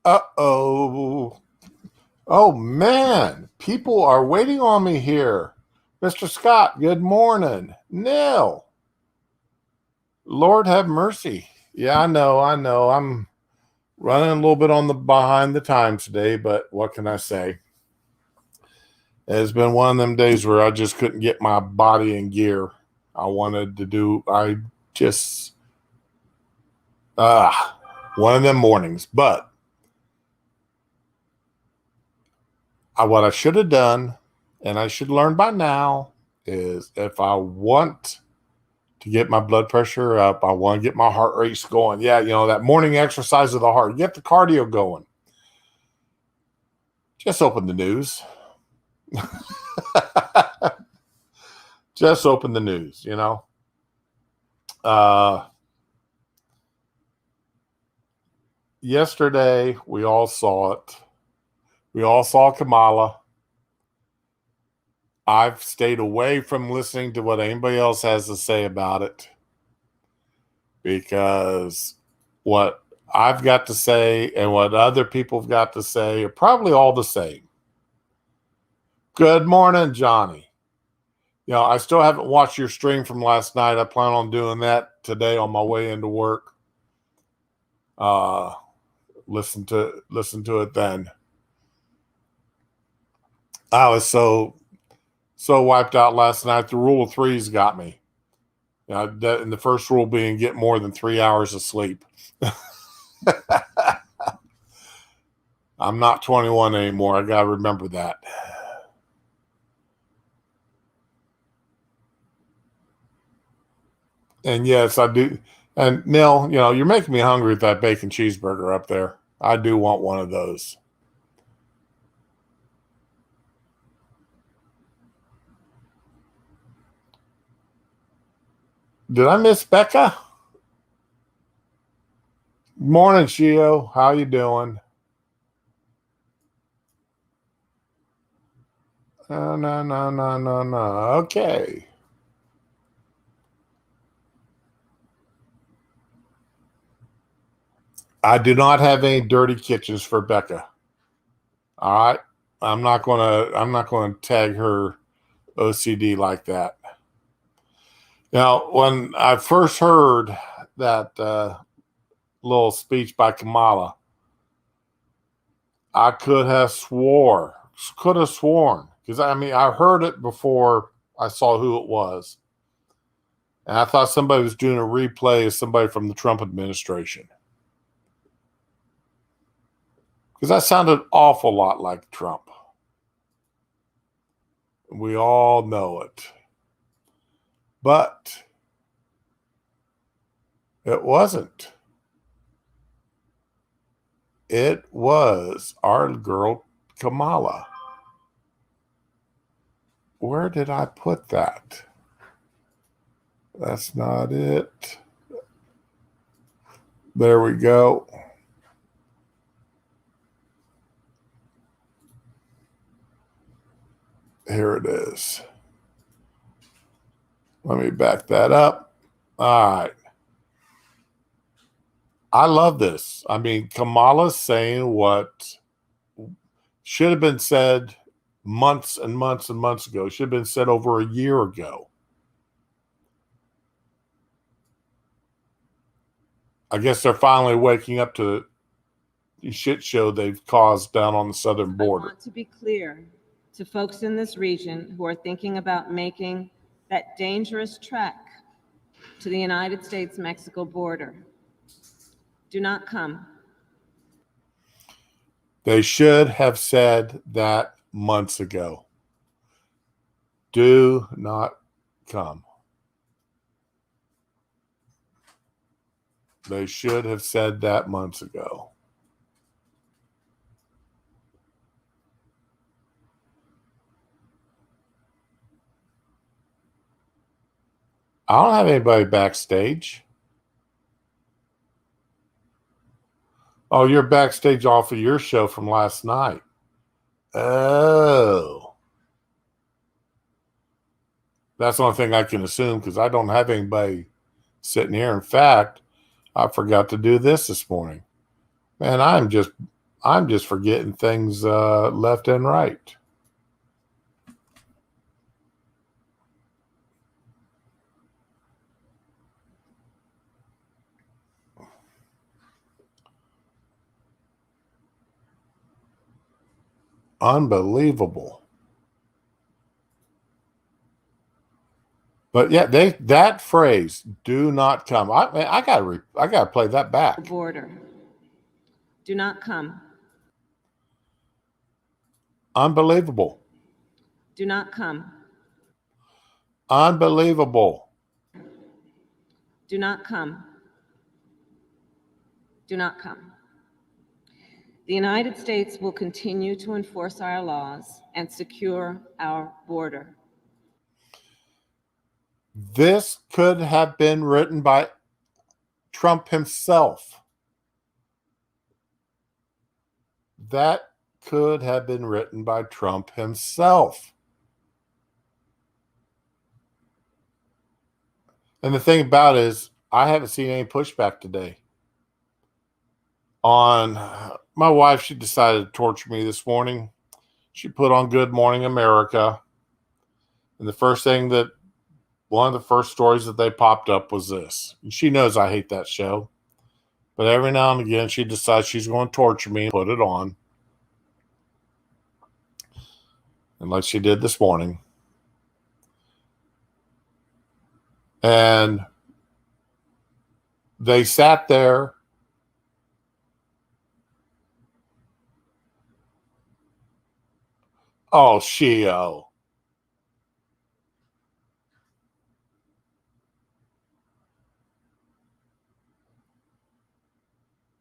Uh-oh. Oh, man. People are waiting on me here. Mr. Scott, good morning. Neil, Lord have mercy. Yeah, I know. I'm running a little bit on the behind the times today, but what can I say? It's been one of them days where I just couldn't get my body in gear. I just, one of them mornings. But what I should have done, and I should learn by now, is if I want to get my blood pressure up, I want to get my heart race going. Yeah, that morning exercise of the heart, get the cardio going. Just open the news. Just open the news, Yesterday, we all saw it. We all saw Kamala. I've stayed away from listening to what anybody else has to say about it because what I've got to say and what other people have got to say are probably all the same. Good morning, Johnny. I still haven't watched your stream from last night. I plan on doing that today on my way into work. Listen to it then. I was so wiped out last night. The rule of threes got me. And the first rule being get more than 3 hours of sleep. I'm not 21 anymore. I got to remember that. And yes, I do. And Neil, you're making me hungry with that bacon cheeseburger up there. I do want one of those. Did I miss Becca? Morning, Shio. How you doing? No. Okay. I do not have any dirty kitchens for Becca. All right. I'm not gonna tag her OCD like that. Now, when I first heard that little speech by Kamala, I could have sworn because I heard it before I saw who it was, and I thought somebody was doing a replay of somebody from the Trump administration because that sounded an awful lot like Trump. We all know it. But it wasn't. It was our girl Kamala. Where did I put that? That's not it. There we go. Here it is. Let me back that up. All right. I love this. Kamala's saying what should have been said months and months and months ago. Should have been said over a year ago. I guess they're finally waking up to the shit show they've caused down on the southern border. I want to be clear to folks in this region who are thinking about making that dangerous trek to the United States-Mexico border. Do not come. They should have said that months ago. Do not come. They should have said that months ago. I don't have anybody backstage. Oh, you're backstage off of your show from last night. Oh. That's the only thing I can assume because I don't have anybody sitting here. In fact, I forgot to do this morning. Man, I'm I'm just forgetting things left and right. Unbelievable. But yeah, that phrase "do not come." I gotta play that back. Border. Do not come. Unbelievable. Do not come. Unbelievable. Do not come. Do not come. The United States will continue to enforce our laws and secure our border. This could have been written by Trump himself. That could have been written by Trump himself. And the thing about it is, I haven't seen any pushback today. On my wife, she decided to torture me this morning. She put on Good Morning America. And one of the first stories that they popped up was this. And she knows I hate that show. But every now and again, she decides she's going to torture me and put it on. And like she did this morning. And they sat there. Oh, Shio.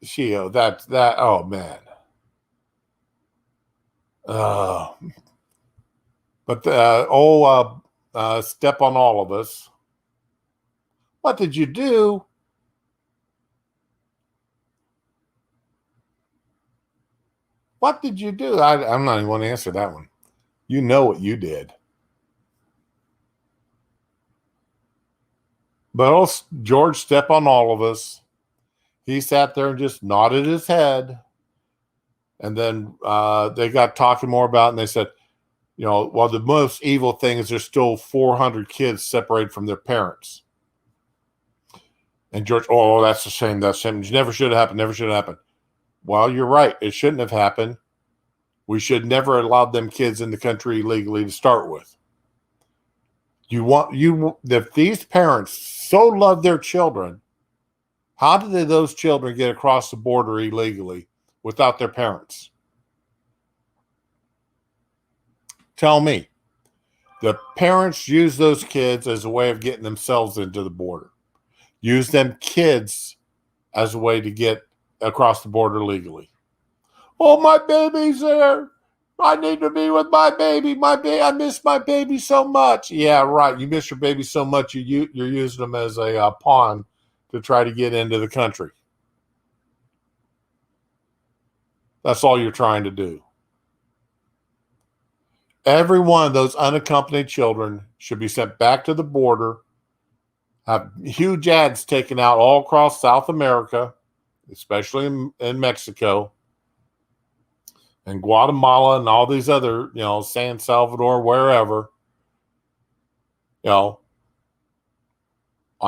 Shio, that, oh man. But step on all of us. What did you do? What did you do? I'm not even going to answer that one. You know what you did. But old George Step on all of us. He sat there and just nodded his head. And then they got talking more about it, and they said, well, the most evil thing is there's still 400 kids separated from their parents. And George, oh, that's a shame. That's a shame. It never should have happened. Never should have happened. Well, you're right. It shouldn't have happened. We should never allow them kids in the country illegally to start with. If these parents so love their children, how did those children get across the border illegally without their parents? Tell me. The parents use those kids as a way of getting themselves into the border. Use them kids as a way to get across the border legally. Oh, my baby's there. I need to be with my baby. I miss my baby so much. Yeah, right. You miss your baby so much, you're using them as a pawn to try to get into the country. That's all you're trying to do. Every one of those unaccompanied children should be sent back to the border, have huge ads taken out all across South America, especially in Mexico, and Guatemala and all these other, San Salvador, wherever, on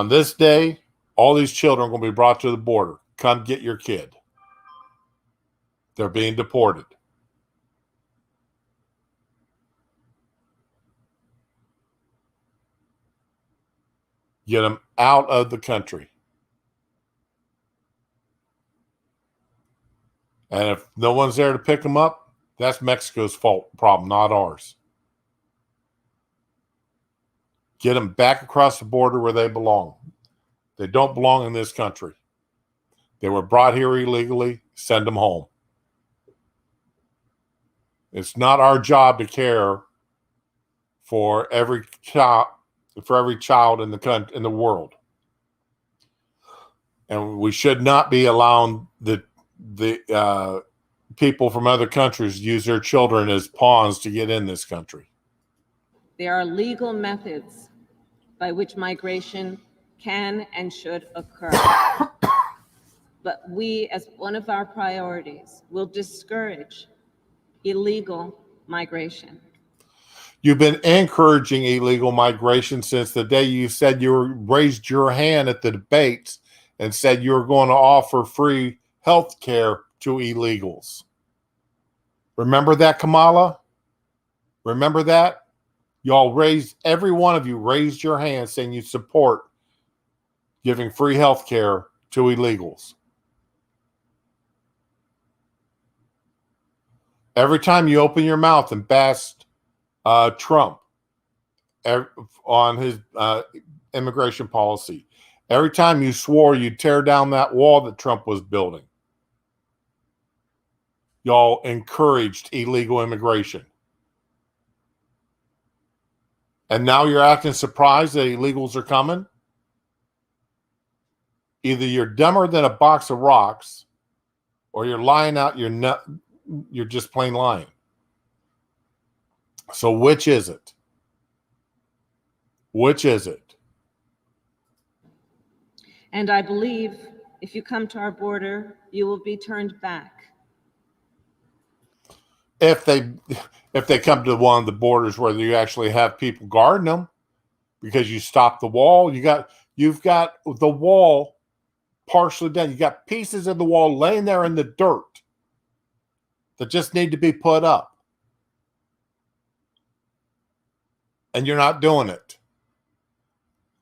this day, all these children are going to be brought to the border. Come get your kid. They're being deported. Get them out of the country. And if no one's there to pick them up, that's Mexico's problem, not ours. Get them back across the border where they belong. They don't belong in this country. They were brought here illegally. Send them home. It's not our job to care for every child in the world, and we should not be allowing the people from other countries use their children as pawns to get in this country. There are legal methods by which migration can and should occur. but we, as one of our priorities, will discourage illegal migration. You've been encouraging illegal migration since the day you said raised your hand at the debates and said you were going to offer free health care to illegals. Remember that, Kamala? Remember that? Every one of you raised your hand saying you support giving free health care to illegals. Every time you open your mouth and bash Trump on his immigration policy, every time you swore you'd tear down that wall that Trump was building, y'all encouraged illegal immigration. And now you're acting surprised that illegals are coming? Either you're dumber than a box of rocks, or you're lying out your nut. You're just plain lying. So which is it? Which is it? And I believe if you come to our border, you will be turned back. If they come to one of the borders where you actually have people guarding them, because you stopped the wall, you've got the wall partially done. You got pieces of the wall laying there in the dirt that just need to be put up. And you're not doing it.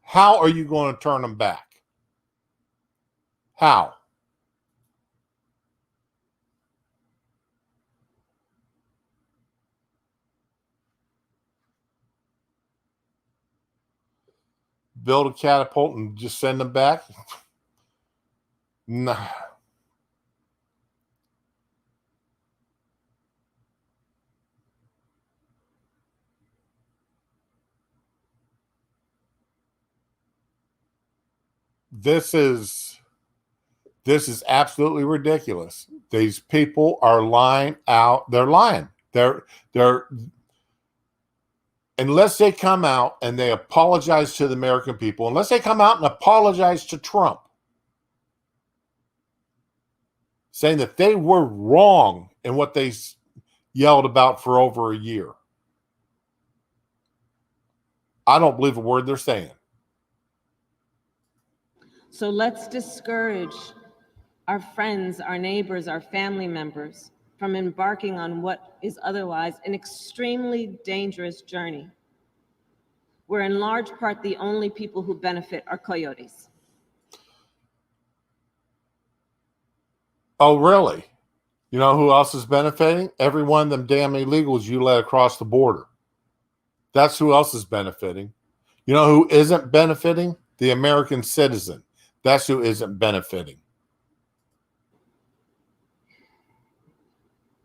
How are you going to turn them back? How? Build a catapult and just send them back? Nah. This is absolutely ridiculous. These people are lying out. They're lying. They're unless they come out and they apologize to the American people, unless they come out and apologize to Trump, saying that they were wrong in what they yelled about for over a year, I don't believe a word they're saying. So let's discourage our friends, our neighbors, our family members from embarking on what is otherwise an extremely dangerous journey, where in large part the only people who benefit are coyotes. Oh, really? You know who else is benefiting? Every one of them damn illegals you let across the border. That's who else is benefiting. You know who isn't benefiting? The American citizen. That's who isn't benefiting.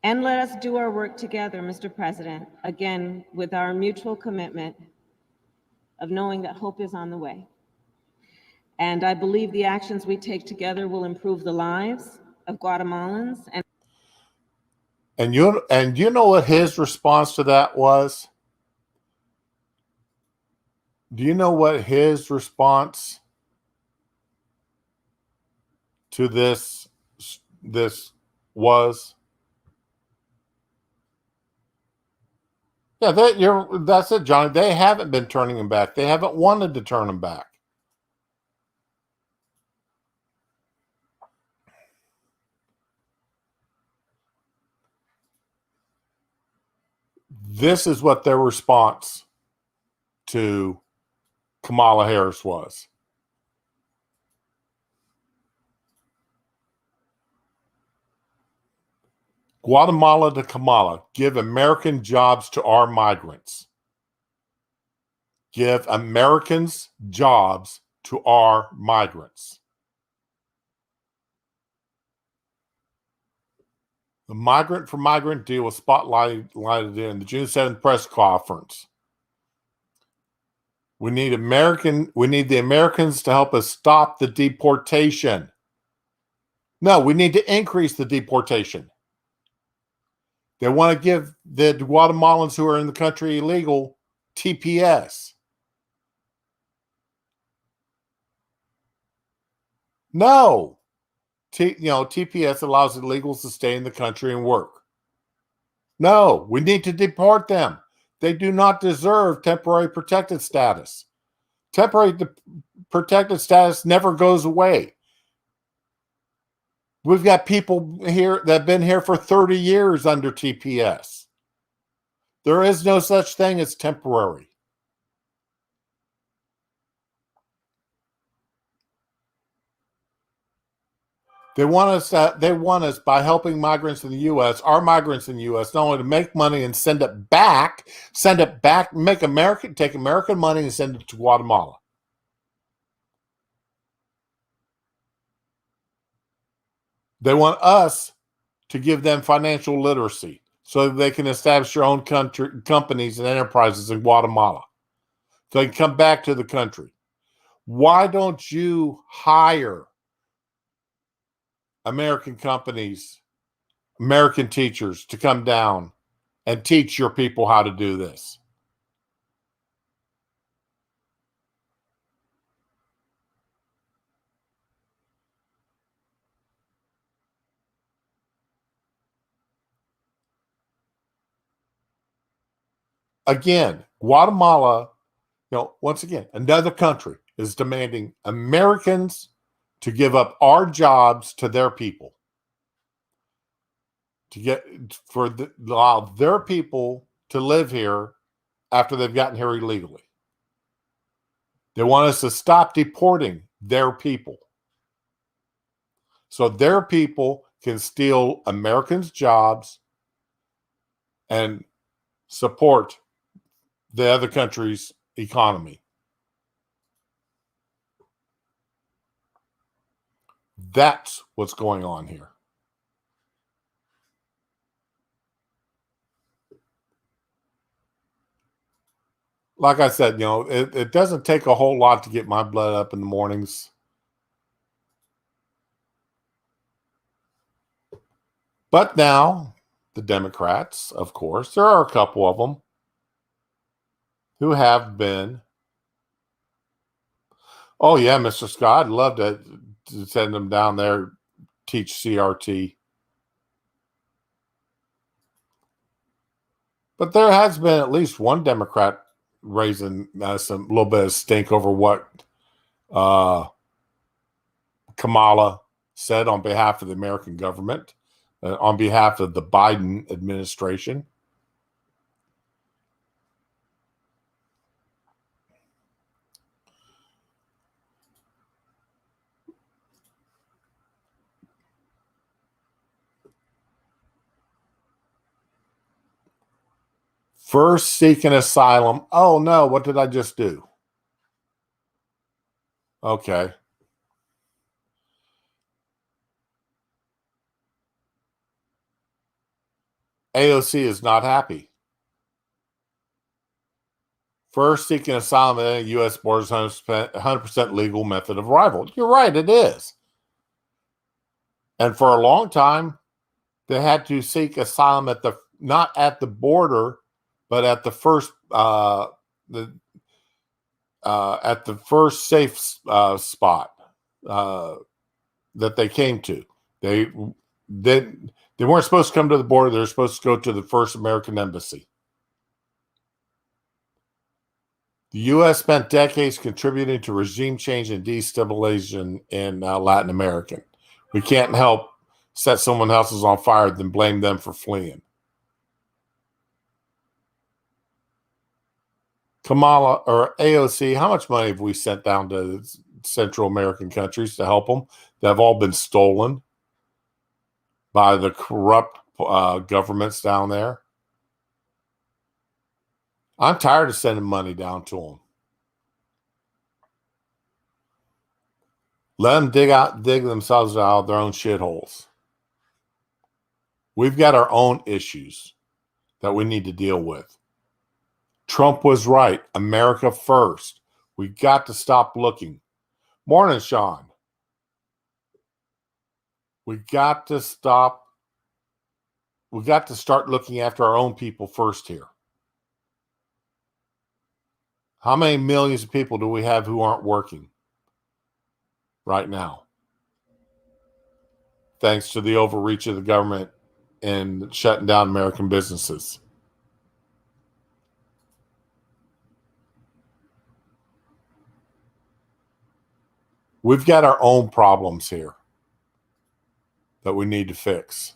And let us do our work together, Mr. President, again, with our mutual commitment of knowing that hope is on the way. And I believe the actions we take together will improve the lives of Guatemalans. And you know what his response to that was? Do you know what his response to this was? Yeah, that's it, Johnny. They haven't been turning him back. They haven't wanted to turn him back. This is what their response to Kamala Harris was. Guatemala to Kamala, give American jobs to our migrants. Give Americans jobs to our migrants. The migrant for migrant deal was spotlighted in the June 7th press conference. We need the Americans to help us stop the deportation. No, we need to increase the deportation. They want to give the Guatemalans who are in the country illegal TPS. No. TPS allows illegals to stay in the country and work. No, we need to deport them. They do not deserve temporary protected status. Temporary protected status never goes away. We've got people here that have been here for 30 years under TPS. There is no such thing as temporary. They want us by helping migrants in the U.S., our migrants in the U.S., not only to make money and send it back, take American money and send it to Guatemala. They want us to give them financial literacy so that they can establish their own companies and enterprises in Guatemala. So they can come back to the country. Why don't you hire American companies, American teachers to come down and teach your people how to do this? Again, Guatemala, once again, another country is demanding Americans to give up our jobs to their people, allow their people to live here after they've gotten here illegally. They want us to stop deporting their people so their people can steal Americans' jobs and support the other country's economy. That's what's going on here. Like I said, it doesn't take a whole lot to get my blood up in the mornings. But now, the Democrats, of course, there are a couple of them who have been, oh yeah, Mr. Scott, I'd love to send them down there, teach CRT. But there has been at least one Democrat raising some little bit of stink over what Kamala said on behalf of the American government, on behalf of the Biden administration. First seeking asylum. Oh no, what did I just do? Okay. AOC is not happy. First seeking asylum at a U.S. border is 100% legal method of arrival. You're right, it is. And for a long time, they had to seek asylum not at the border, but at the first at the first safe spot that they came to. They weren't supposed to come to the border. They were supposed to go to the first American embassy. The U.S. spent decades contributing to regime change and destabilization in Latin America. We can't help set someone else's on fire then blame them for fleeing. Kamala or AOC, how much money have we sent down to Central American countries to help them that have all been stolen by the corrupt governments down there? I'm tired of sending money down to them. Let them dig themselves out of their own shitholes. We've got our own issues that we need to deal with. Trump was right. America first. We got to stop looking. Morning, Sean. We got to start looking after our own people first here. How many millions of people do we have who aren't working right now? thanks to the overreach of the government in shutting down American businesses. We've got our own problems here that we need to fix.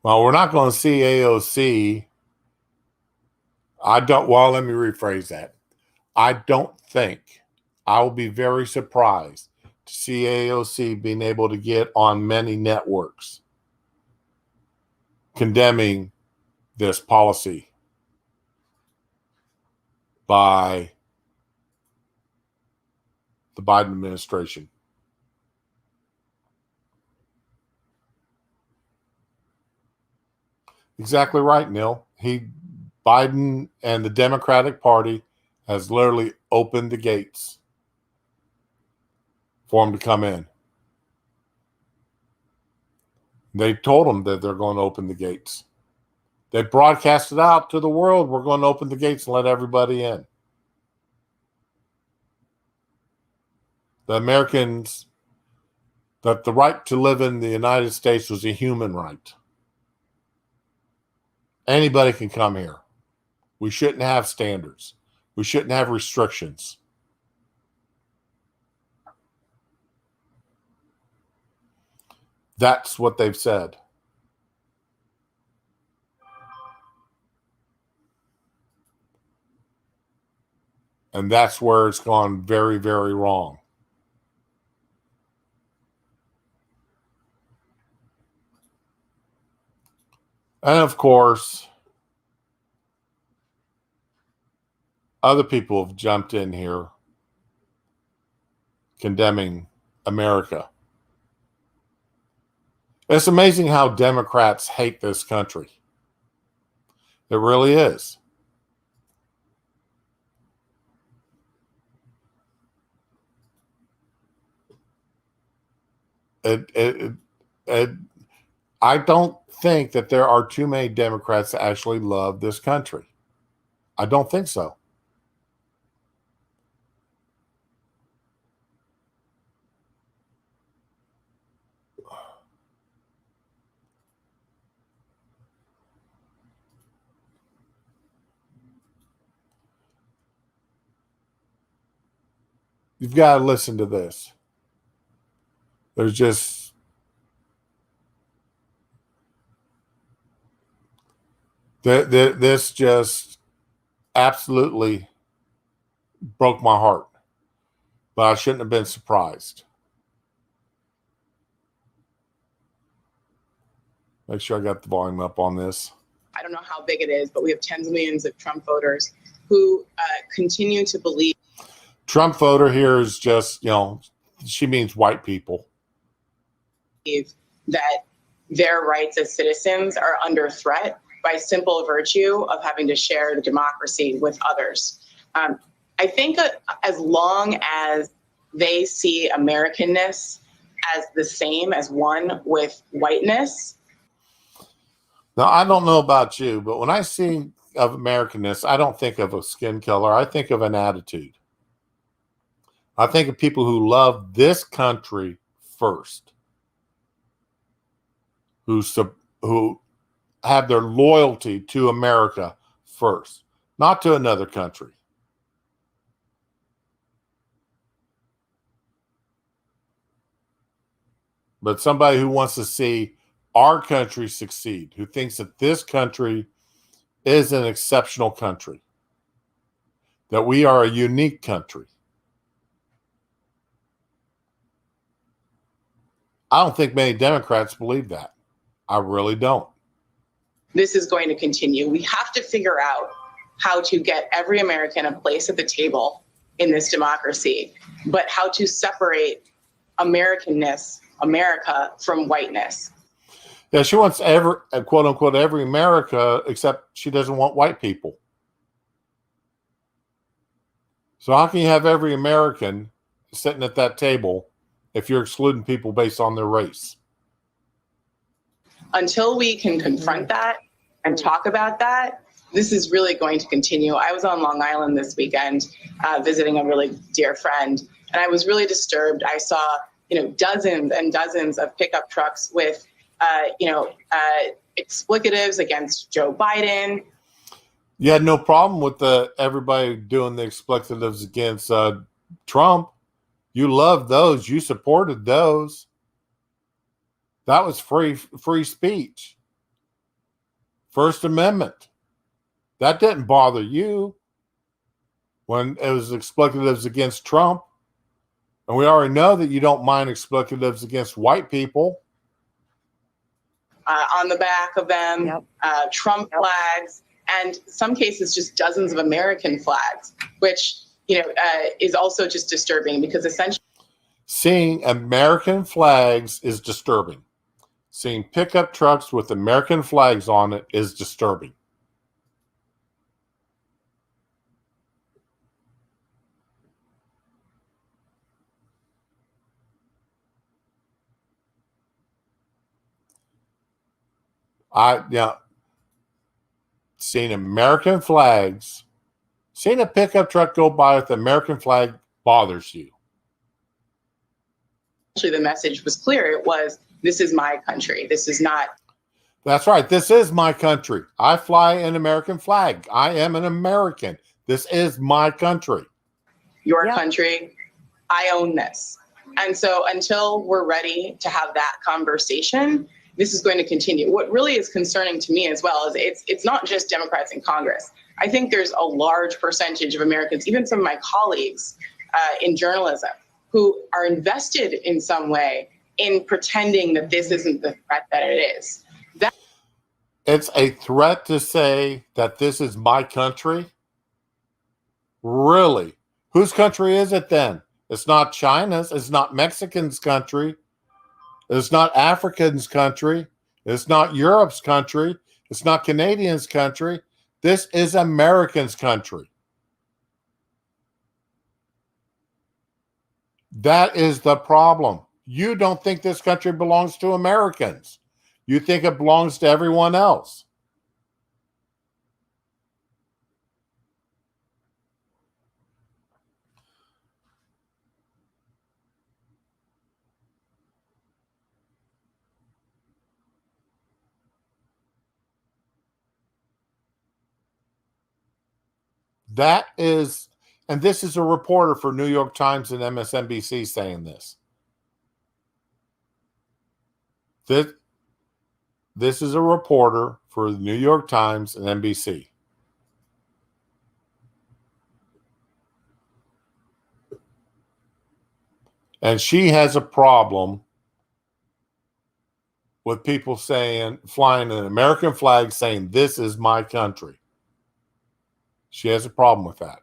Well, we're not going to see AOC. Well, let me rephrase that. I don't think, I will be very surprised to see AOC being able to get on many networks condemning this policy by the Biden administration. Exactly right, Neil. Biden and the Democratic Party has literally opened the gates for him to come in. They told him that they're going to open the gates. They broadcasted out to the world, we're going to open the gates and let everybody in. The Americans, that the right to live in the United States was a human right. Anybody can come here. We shouldn't have standards. We shouldn't have restrictions. That's what they've said. And that's where it's gone very, very wrong. And of course, other people have jumped in here condemning America. It's amazing how Democrats hate this country. It really is. I don't think that there are too many Democrats that actually love this country. I don't think so. You've got to listen to this. There's just this just absolutely broke my heart, but I shouldn't have been surprised. Make sure I got the volume up on this. I don't know how big it is, but we have tens of millions of Trump voters who continue to believe. Trump voter here is just, she means white people. That their rights as citizens are under threat by simple virtue of having to share the democracy with others. I think as long as they see Americanness as the same as one with whiteness. Now, I don't know about you, but when I think of Americanness, I don't think of a skin color. I think of an attitude. I think of people who love this country first, who have their loyalty to America first, not to another country. But somebody who wants to see our country succeed, who thinks that this country is an exceptional country, that we are a unique country. I don't think many Democrats believe that. I really don't. This is going to continue. We have to figure out how to get every American a place at the table in this democracy, but how to separate Americanness, America, from whiteness. Yeah, she wants quote unquote, every America, except she doesn't want white people. So how can you have every American sitting at that table if you're excluding people based on their race? Until we can confront that and talk about that, this is really going to continue. I was on Long Island this weekend visiting a really dear friend, and I was really disturbed. I saw, dozens and dozens of pickup trucks with, explicatives against Joe Biden. You had no problem with everybody doing the expletives against Trump. You loved those. You supported those. That was free speech. First Amendment. That didn't bother you when it was expletives against Trump. And we already know that you don't mind expletives against white people. On the back of them, Yep. Trump flags, and some cases just dozens of American flags, which is also just disturbing because essentially seeing American flags is disturbing. Seeing pickup trucks with American flags on it is disturbing. Seeing American flags, seeing a pickup truck go by with the American flag bothers you. the message was clear. It was, this is my country. This is not. That's right. This is my country. I fly an American flag. I am an American. This is my country. Your country. I own this. And so until we're ready to have that conversation, this is going to continue. What really is concerning to me as well is it's not just Democrats in Congress. I think there's a large percentage of Americans, even some of my colleagues in journalism, who are invested in some way in pretending that this isn't the threat that it is. It's a threat to say that this is my country? Really? Whose country is it then? It's not China's. It's not Mexican's country. It's not African's country. It's not Europe's country. It's not Canadian's country. This is American's country. That is the problem. You don't think this country belongs to Americans. You think it belongs to everyone else. That is, and this is a reporter for New York Times and MSNBC saying this. This is a reporter for the New York Times and NBC. And she has a problem with people flying an American flag saying, this is my country. She has a problem with that.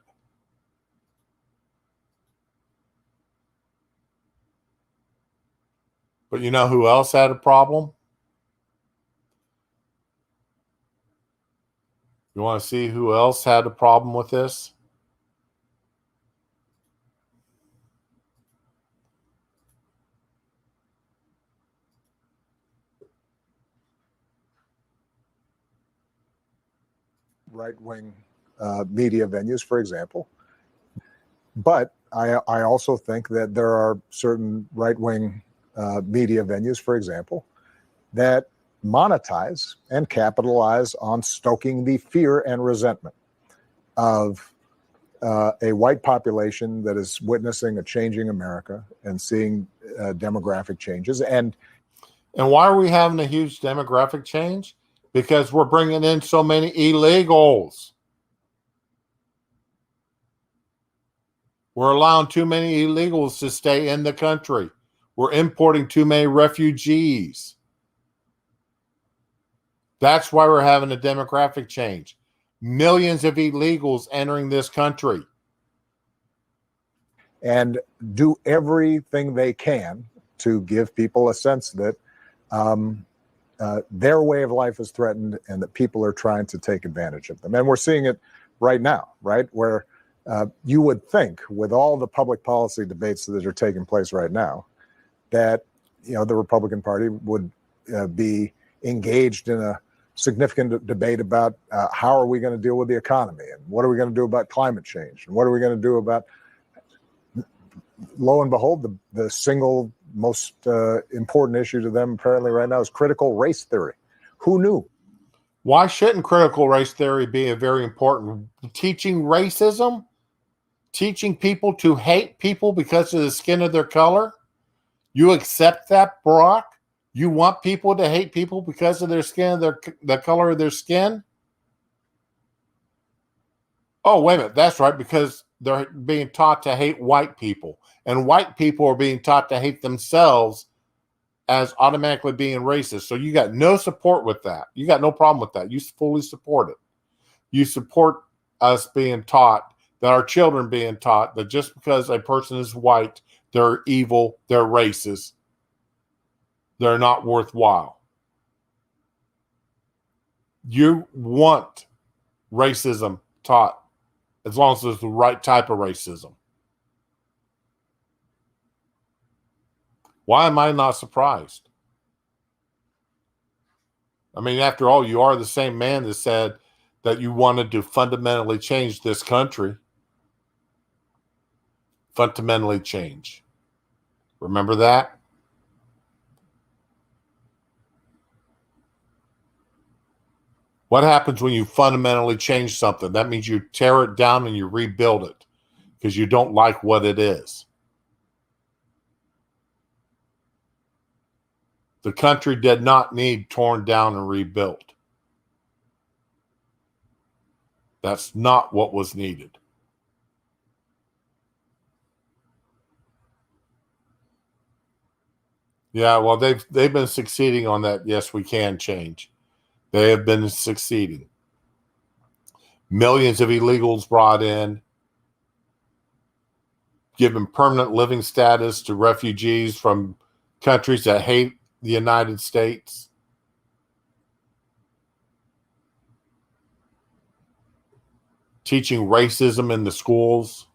But you know who else had a problem? You want to see who else had a problem with this? Right-wing media venues, for example. But I also think that there are certain right-wing media venues, for example, that monetize and capitalize on stoking the fear and resentment of a white population that is witnessing a changing America and seeing demographic changes. And why are we having a huge demographic change? Because we're bringing in so many illegals. We're allowing too many illegals to stay in the country. We're importing too many refugees. That's why we're having a demographic change. Millions of illegals entering this country. And do everything they can to give people a sense that their way of life is threatened and that people are trying to take advantage of them. And we're seeing it right now, right? Where you would think with all the public policy debates that are taking place right now, that, the Republican Party would be engaged in a significant debate about how are we going to deal with the economy, and what are we going to do about climate change, and what are we going to do about, lo and behold, the single most important issue to them apparently right now is critical race theory. Who knew? Why shouldn't critical race theory be a very important? Teaching racism? Teaching people to hate people because of the skin of their color? You accept that, Barack? You want people to hate people because of their skin, the color of their skin? Oh, wait a minute. That's right, because they're being taught to hate white people. And white people are being taught to hate themselves as automatically being racist. So you got no support with that. You got no problem with that. You fully support it. You support us being taught, that our children being taught that just because a person is white, they're evil, they're racist, they're not worthwhile. You want racism taught as long as it's the right type of racism. Why am I not surprised? I mean, after all, you are the same man that said that you wanted to fundamentally change this country. Fundamentally change. Remember that? What happens when you fundamentally change something? That means you tear it down and you rebuild it because you don't like what it is. The country did not need torn down and rebuilt. That's not what was needed. Yeah, well, they've been succeeding on that. Yes, we can change. They have been succeeding. Millions of illegals brought in, given permanent living status to refugees from countries that hate the United States. Teaching racism in the schools.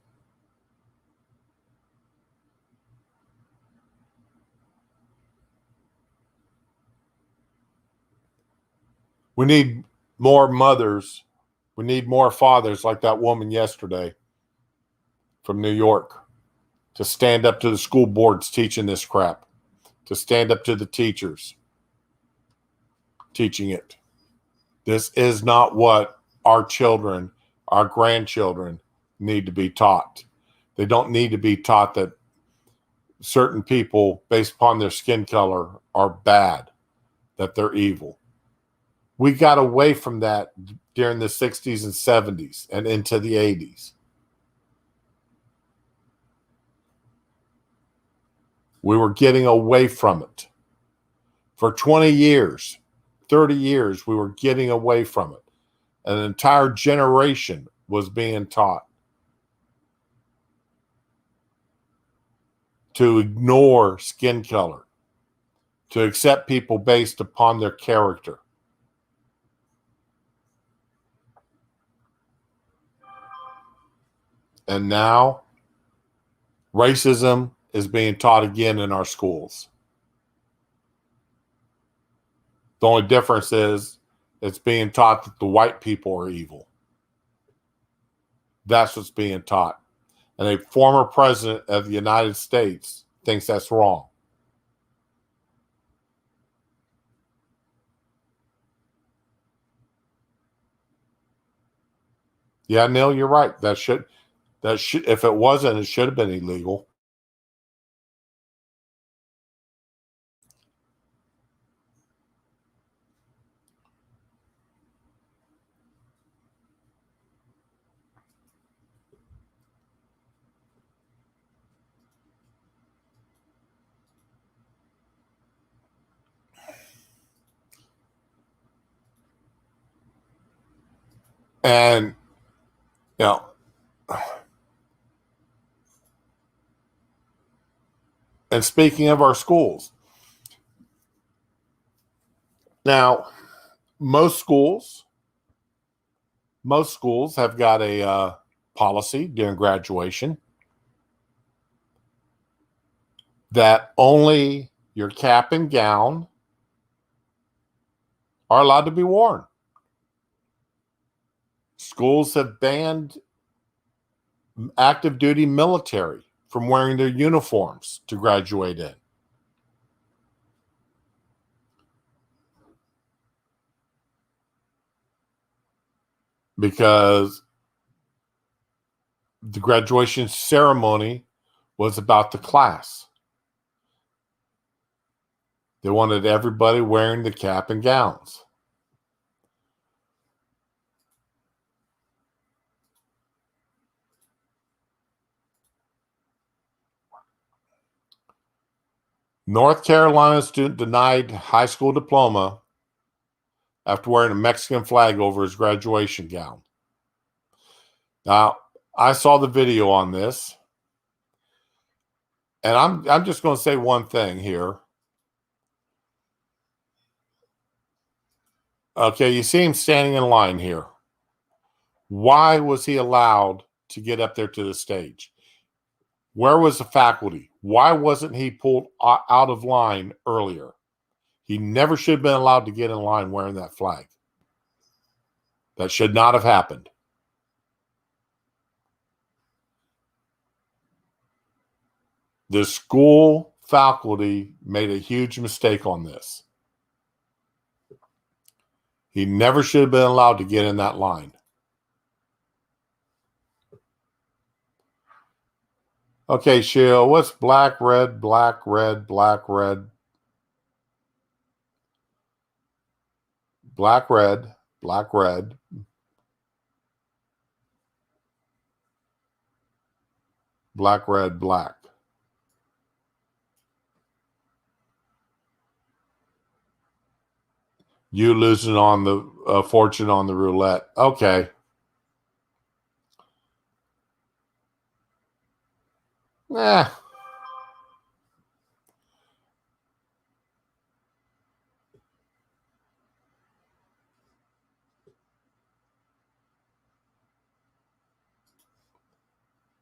We need more mothers. We need more fathers like that woman yesterday from New York to stand up to the school boards teaching this crap, to stand up to the teachers teaching it. This is not what our children, our grandchildren need to be taught. They don't need to be taught that certain people, based upon their skin color, are bad, that they're evil. We got away from that during the 60s and 70s and into the 80s. We were getting away from it. For 20 years, 30 years, we were getting away from it. An entire generation was being taught to ignore skin color, to accept people based upon their character. And now, racism is being taught again in our schools. The only difference is it's being taught that the white people are evil. That's what's being taught. And a former president of the United States thinks that's wrong. Yeah, Neil, you're right. That should if it wasn't, it should have been illegal. And you know, and speaking of our schools, now most schools have got a policy during graduation that only your cap and gown are allowed to be worn. Schools have banned active duty military from wearing their uniforms to graduate in. Because the graduation ceremony was about the class. They wanted everybody wearing the cap and gowns. North Carolina student denied high school diploma after wearing a Mexican flag over his graduation gown. Now, I saw the video on this, and I'm just going to say one thing here. Okay, you see him standing in line here. Why was he allowed to get up there to the stage? Where was the faculty? Why wasn't he pulled out of line earlier? He never should have been allowed to get in line wearing that flag. That should not have happened. The school faculty made a huge mistake on this. He never should have been allowed to get in that line. Okay, Sheila, what's black, red, black, red, black, red? Black, red, black, red. Black, red, black. You losing on the fortune on the roulette. Okay. Eh.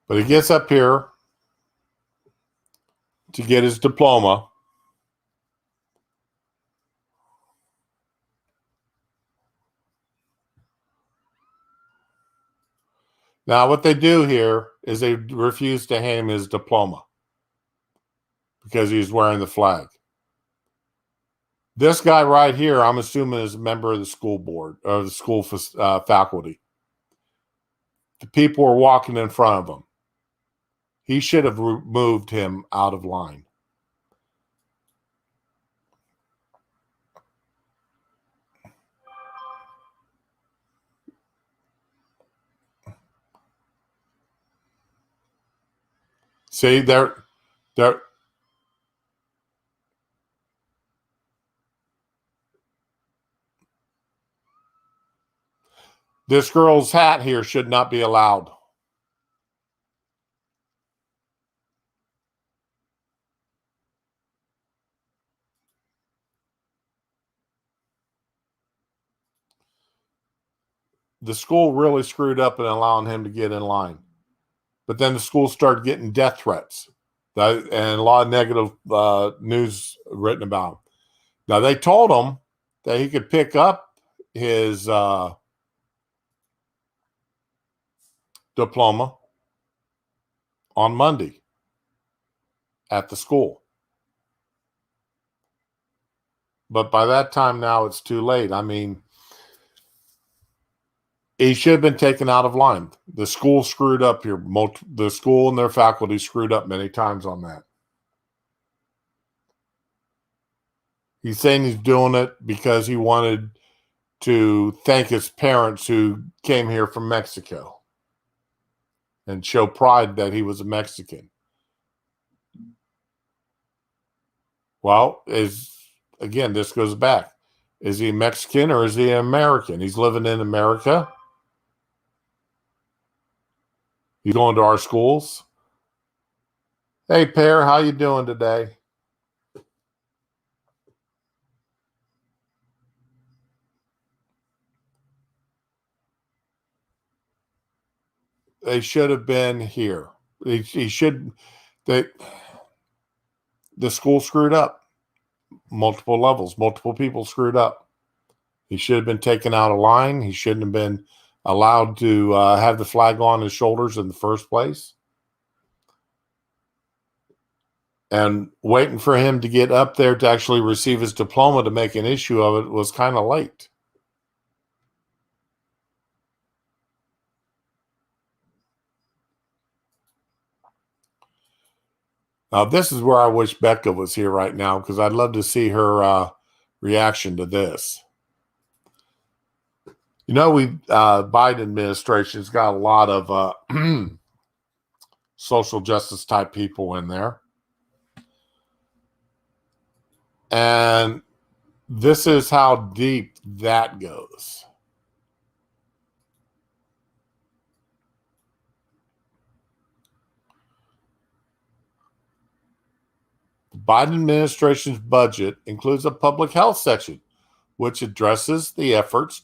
But he gets up here to get his diploma. Now, what they do here is they refuse to hand him his diploma because he's wearing the flag. This guy right here, I'm assuming, is a member of the school board or the school faculty. The people are walking in front of him. He should have moved him out of line. See, they're this girl's hat here should not be allowed. The school really screwed up in allowing him to get in line. But then the school started getting death threats and a lot of negative news written about him. Now, they told him that he could pick up his diploma on Monday at the school. But by that time now, it's too late. I mean, he should have been taken out of line. The school screwed up here. The school and their faculty screwed up many times on that. He's saying he's doing it because he wanted to thank his parents who came here from Mexico and show pride that he was a Mexican. Well, again, this goes back. Is he Mexican or is he American? He's living in America. He's going to our schools. Hey, Pear, how you doing today? They should have been here. The school screwed up. Multiple levels, multiple people screwed up. He should have been taken out of line. He shouldn't have been allowed to have the flag on his shoulders in the first place. And waiting for him to get up there to actually receive his diploma to make an issue of it was kind of late. Now, this is where I wish Becca was here right now, because I'd love to see her reaction to this. You know, Biden administration's got a lot of social justice type people in there. And this is how deep that goes. The Biden administration's budget includes a public health section, which addresses the efforts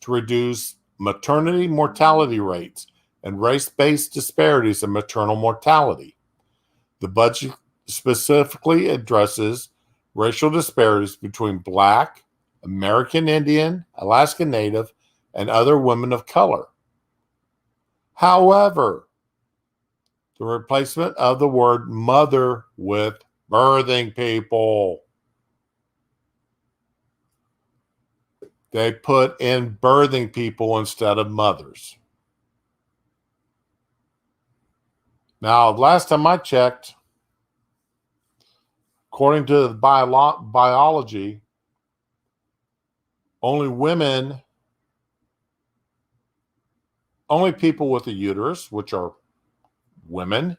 to reduce maternity mortality rates and race-based disparities in maternal mortality. The budget specifically addresses racial disparities between Black, American Indian, Alaska Native, and other women of color. However, the replacement of the word mother with birthing people. They put in birthing people instead of mothers. Now, last time I checked, according to the biology, only people with a uterus, which are women,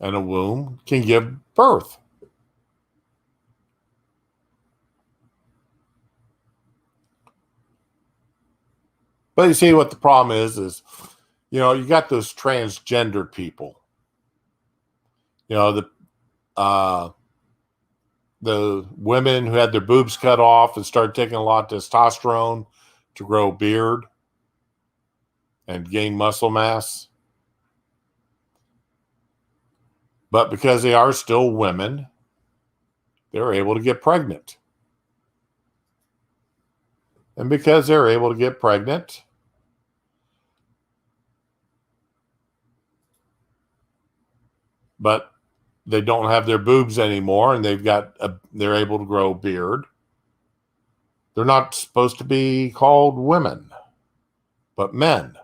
and a womb, can give birth. But you see what the problem is, you know, you got those transgendered people. You know, the women who had their boobs cut off and started taking a lot of testosterone to grow a beard and gain muscle mass. But because they are still women, they're able to get pregnant. And because they're able to get pregnant, but they don't have their boobs anymore, and they're able to grow a beard. They're not supposed to be called women, but men.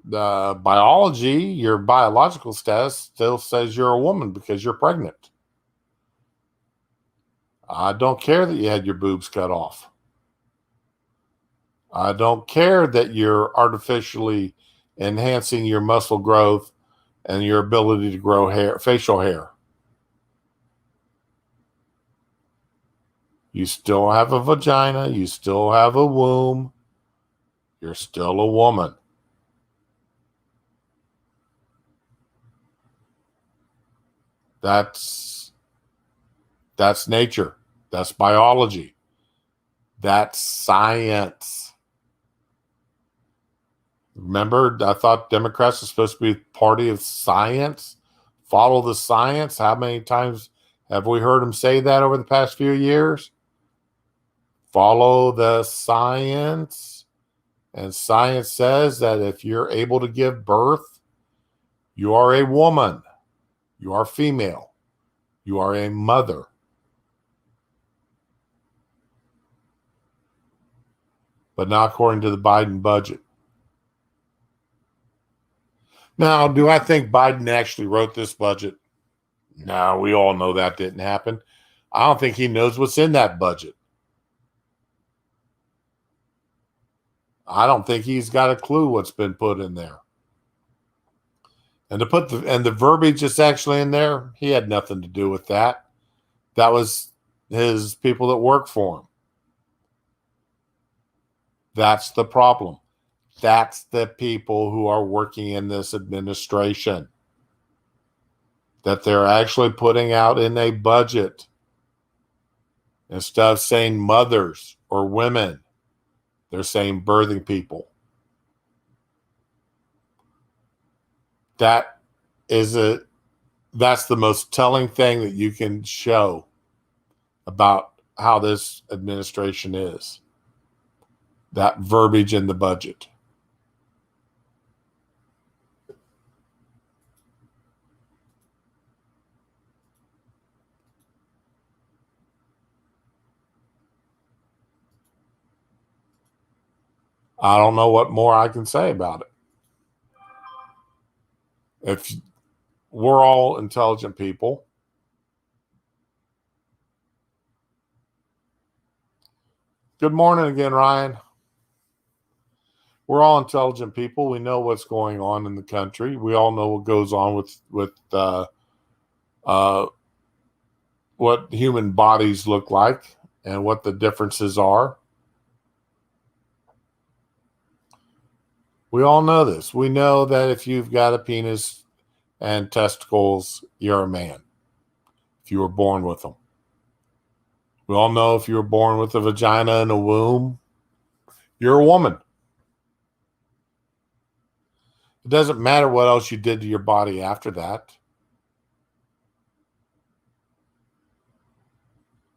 The biology, your biological status still says you're a woman because you're pregnant. I don't care that you had your boobs cut off. I don't care that you're artificially enhancing your muscle growth and your ability to grow hair, facial hair. You still have a vagina. You still have a womb. You're still a woman. That's nature. That's biology. That's science. Remember, I thought Democrats are supposed to be a party of science. Follow the science. How many times have we heard them say that over the past few years? Follow the science. And science says that if you're able to give birth, you are a woman. You are female. You are a mother. But not according to the Biden budget. Now, do I think Biden actually wrote this budget? No, we all know that didn't happen. I don't think he knows what's in that budget. I don't think he's got a clue what's been put in there. And the verbiage that's actually in there, he had nothing to do with that. That was his people that work for him. That's the problem. That's the people who are working in this administration that they're actually putting out in a budget. Instead of saying mothers or women, they're saying birthing people. That's the most telling thing that you can show about how this administration is. That verbiage in the budget. I don't know what more I can say about it. If we're all intelligent people, good morning again, Ryan. We're all intelligent people. We know what's going on in the country. We all know what goes on with what human bodies look like and what the differences are. We all know this. We know that if you've got a penis and testicles, you're a man. If you were born with them. We all know if you were born with a vagina and a womb, you're a woman. It doesn't matter what else you did to your body after that.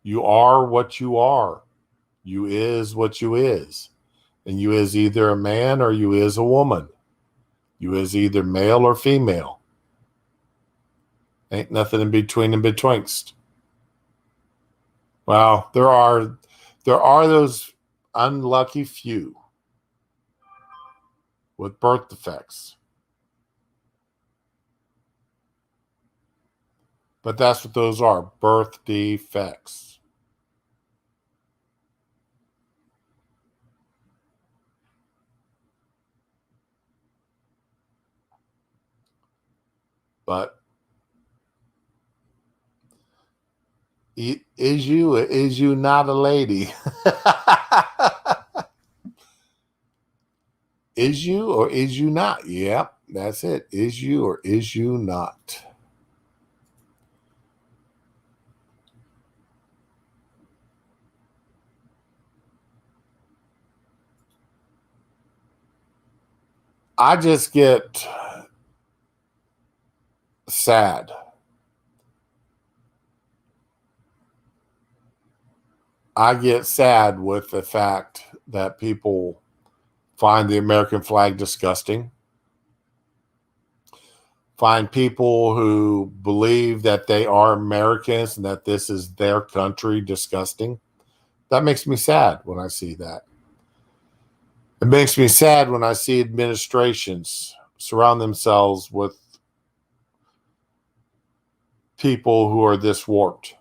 You are what you are. You is what you is. And you is either a man or you is a woman. You is either male or female. Ain't nothing in between and betwixt. Well, there are those unlucky few with birth defects. But that's what those are, birth defects. But is you or is you not a lady? Is you or is you not? Yep, that's it. Is you or is you not? I just get sad. I get sad with the fact that people find the American flag disgusting. Find people who believe that they are Americans and that this is their country disgusting. That makes me sad when I see that. It makes me sad when I see administrations surround themselves with people who are this warped.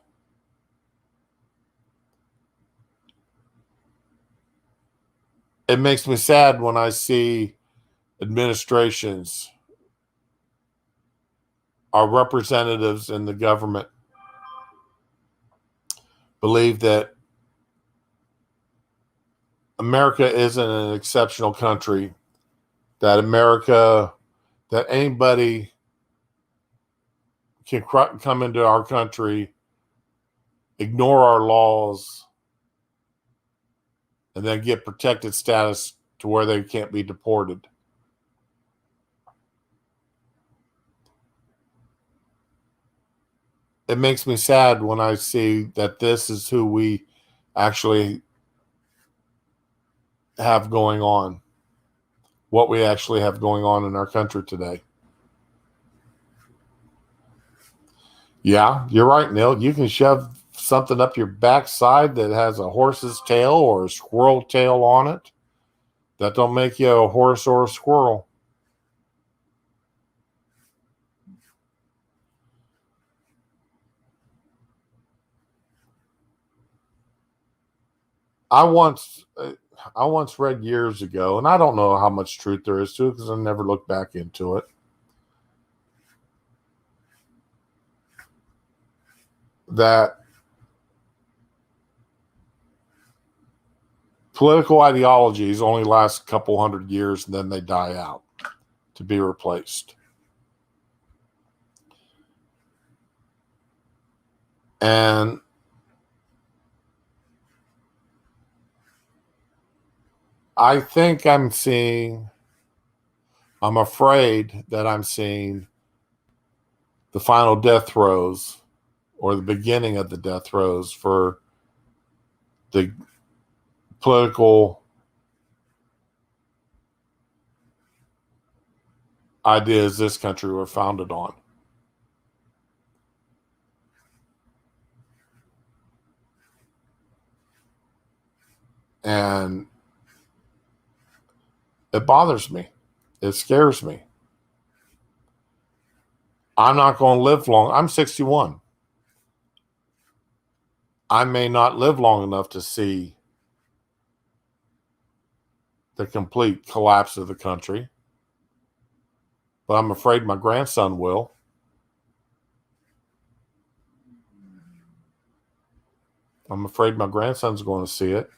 It makes me sad when I see administrations, our representatives in the government, believe that America isn't an exceptional country, that anybody can come into our country, ignore our laws, and then get protected status to where they can't be deported. It makes me sad when I see that this is who we actually have going on, what we actually have going on in our country today. Yeah, you're right, Neil. You can shove something up your backside that has a horse's tail or a squirrel tail on it. That don't make you a horse or a squirrel. I once read years ago, and I don't know how much truth there is to it because I never looked back into it, that political ideologies only last a couple hundred years and then they die out to be replaced. And I think I'm afraid that I'm seeing the final death throes or the beginning of the death rows for the political ideas this country were founded on. And it bothers me. It scares me. I'm not going to live long. I'm 61. I may not live long enough to see the complete collapse of the country, but I'm afraid my grandson will. I'm afraid my grandson's going to see it.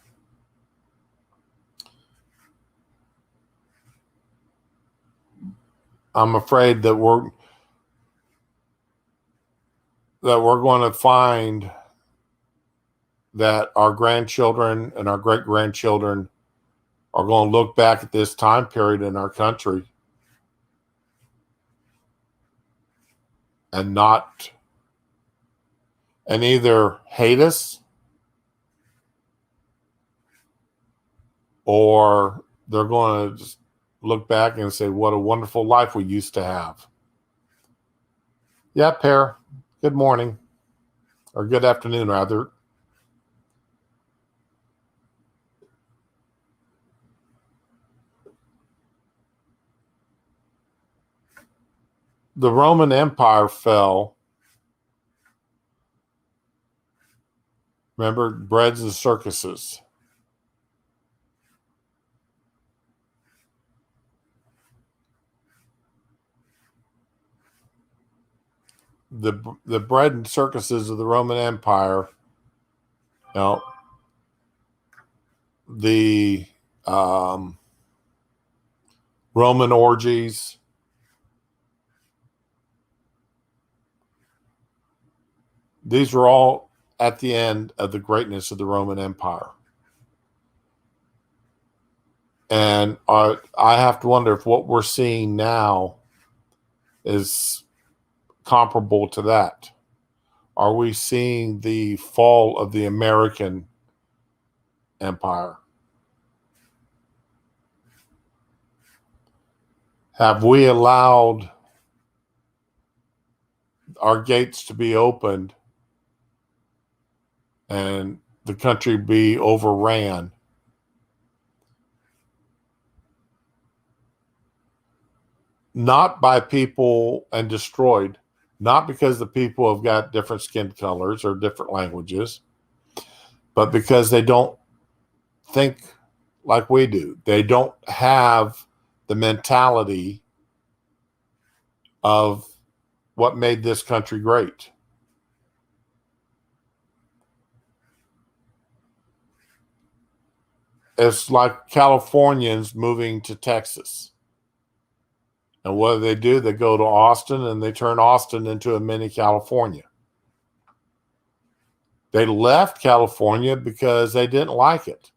I'm afraid that we're going to find that our grandchildren and our great-grandchildren are going to look back at this time period in our country and either hate us or they're going to just look back and say, what a wonderful life we used to have. Yeah, Pear. Good morning. Or good afternoon, rather. The Roman Empire fell. Remember, breads and circuses. The bread and circuses of the Roman Empire, you know, the Roman orgies, these were all at the end of the greatness of the Roman Empire. And I have to wonder if what we're seeing now is comparable to that. Are we seeing the fall of the American empire? Have we allowed our gates to be opened and the country be overran? Not by people and destroyed, not because the people have got different skin colors or different languages, but because they don't think like we do. They don't have the mentality of what made this country great. It's like Californians moving to Texas. And what do? They go to Austin and they turn Austin into a mini California. They left California because they didn't like it,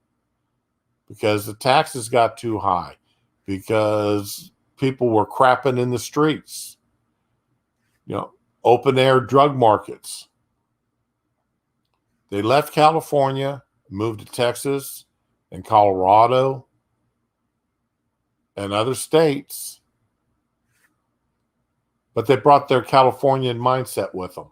because the taxes got too high, because people were crapping in the streets, open air drug markets. They left California, moved to Texas and Colorado and other states, but they brought their Californian mindset with them.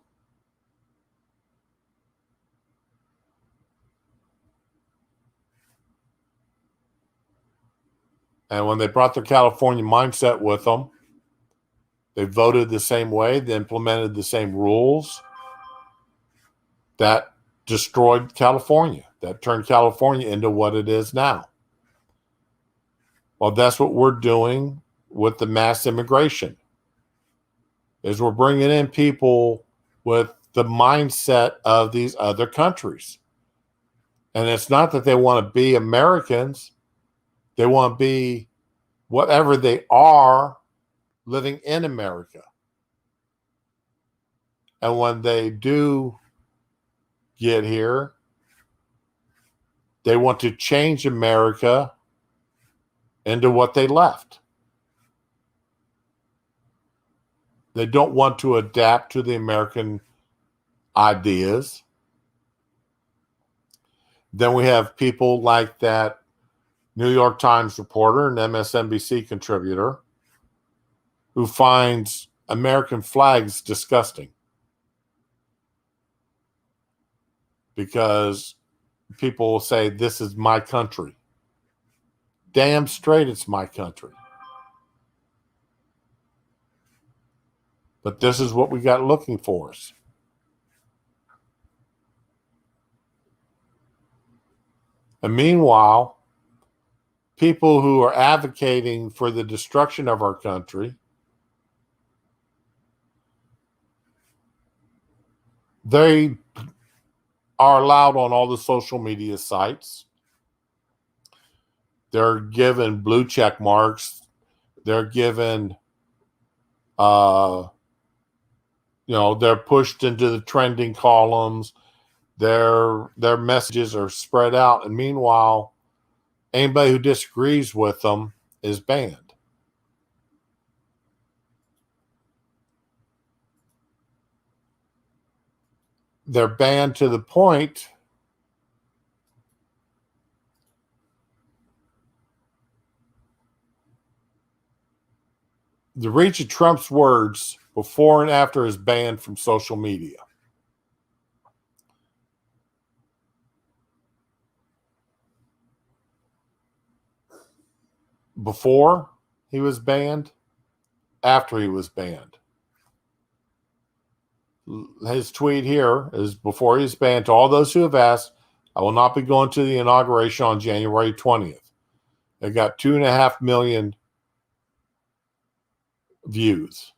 And when they brought their California mindset with them, they voted the same way, they implemented the same rules that destroyed California, that turned California into what it is now. Well, that's what we're doing with the mass immigration, is we're bringing in people with the mindset of these other countries. And it's not that they want to be Americans. They want to be whatever they are living in America. And when they do get here, they want to change America into what they left. They don't want to adapt to the American ideas. Then we have people like that New York Times reporter and MSNBC contributor who finds American flags disgusting because people will say, this is my country. Damn straight it's my country. But this is what we got looking for us. And meanwhile, people who are advocating for the destruction of our country, they are allowed on all the social media sites. They're given blue check marks. They're given, they're pushed into the trending columns. Their messages are spread out. And meanwhile, anybody who disagrees with them is banned. They're banned to the point the reach of Trump's words before and after is banned from social media. Before he was banned, after he was banned. His tweet here is before he's banned, to all those who have asked, I will not be going to the inauguration on January 20th. It got 2.5 million views.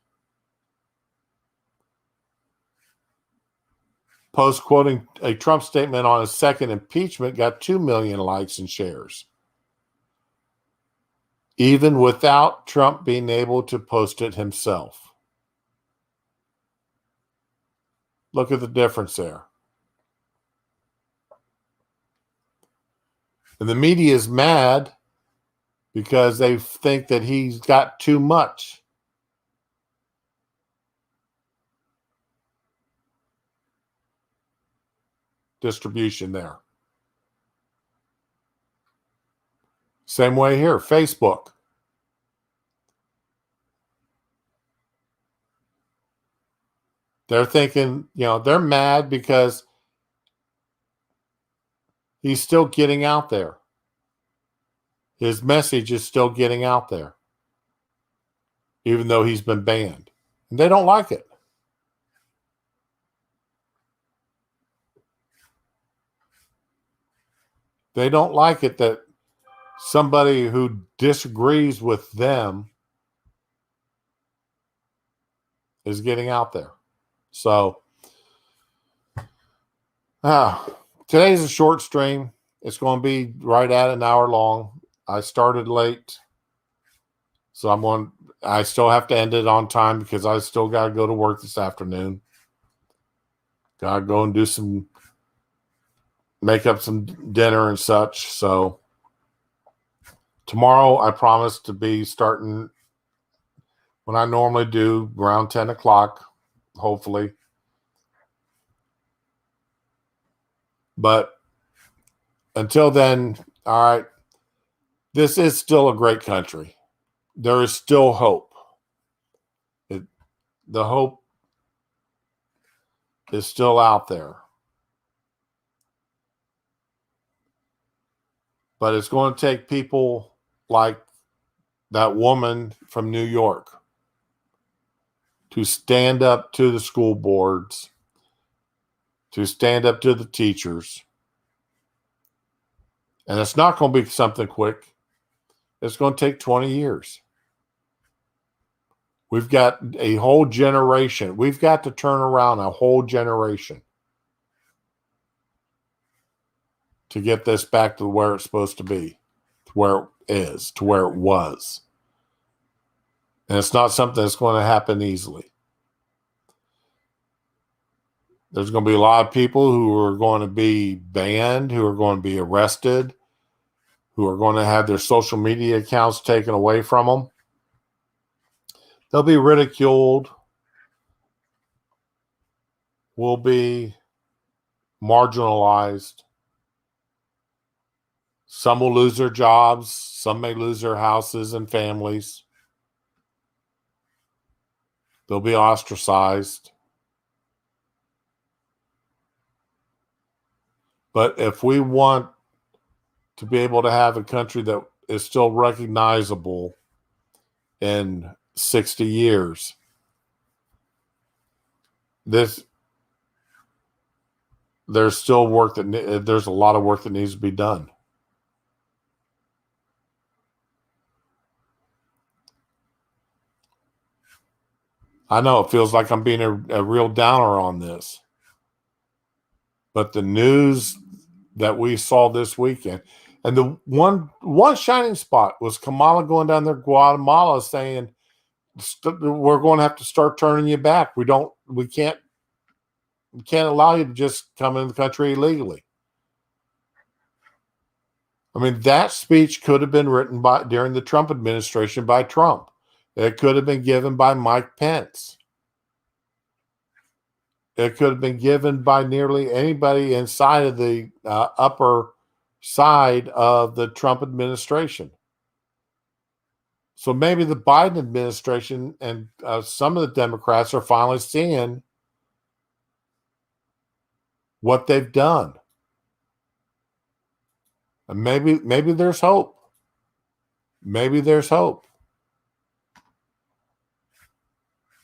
Post quoting a Trump statement on his second impeachment got 2 million likes and shares. Even without Trump being able to post it himself. Look at the difference there. And the media is mad because they think that he's got too much. Distribution there. Same way here, Facebook. They're thinking, they're mad because he's still getting out there. His message is still getting out there, even though he's been banned. And they don't like it. They don't like it that somebody who disagrees with them is getting out there. So, today's a short stream. It's going to be right at an hour long. I started late, so I still have to end it on time because I still got to go to work this afternoon. Got to go and make up some dinner and such. So tomorrow I promise to be starting when I normally do, around 10 o'clock, hopefully. But until then, all right, this is still a great country. There is still hope. The hope is still out there. But it's going to take people like that woman from New York to stand up to the school boards, to stand up to the teachers. And it's not going to be something quick. It's going to take 20 years. We've got a whole generation. We've got to turn around a whole generation to get this back to where it's supposed to be, to where it is, to where it was. And it's not something that's going to happen easily. There's going to be a lot of people who are going to be banned, who are going to be arrested, who are going to have their social media accounts taken away from them. They'll be ridiculed. will be marginalized. Some will lose their jobs. Some may lose their houses and families. They'll be ostracized. But if we want to be able to have a country that is still recognizable in 60 years, there's still work there's a lot of work that needs to be done. I know it feels like I'm being a real downer on this, but the news that we saw this weekend, and the one shining spot was Kamala going down there, Guatemala, saying we're going to have to start turning you back. We can't allow you to just come in the country illegally. I mean, that speech could have been written during the Trump administration by Trump. It could have been given by Mike Pence. It could have been given by nearly anybody inside of the upper side of the Trump administration. So maybe the Biden administration and some of the Democrats are finally seeing what they've done. And maybe there's hope. Maybe there's hope.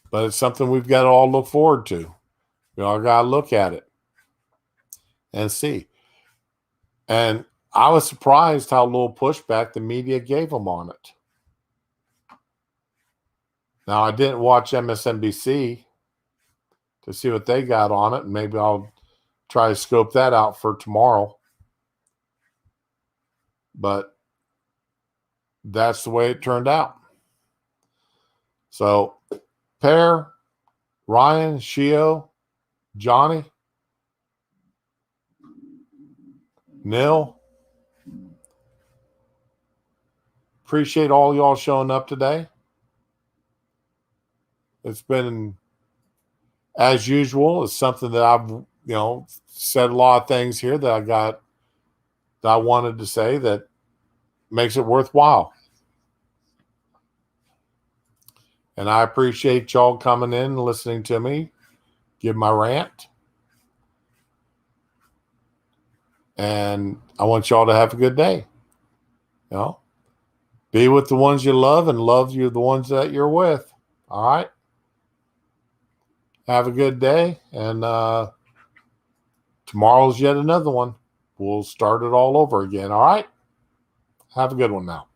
But it's something we've got to all look forward to. We all got to look at it and see. And I was surprised how little pushback the media gave them on it. Now, I didn't watch MSNBC to see what they got on it, and maybe I'll try to scope that out for tomorrow. But that's the way it turned out. So, Pear, Ryan, Shio, Johnny, Neil, appreciate all y'all showing up today. It's been, as usual, it's something that I've, said a lot of things here that I wanted to say that makes it worthwhile. And I appreciate y'all coming in and listening to me give my rant. And I want y'all to have a good day. Be with the ones you love and love you the ones that you're with. All right. Have a good day. And tomorrow's yet another one. We'll start it all over again. All right. Have a good one now.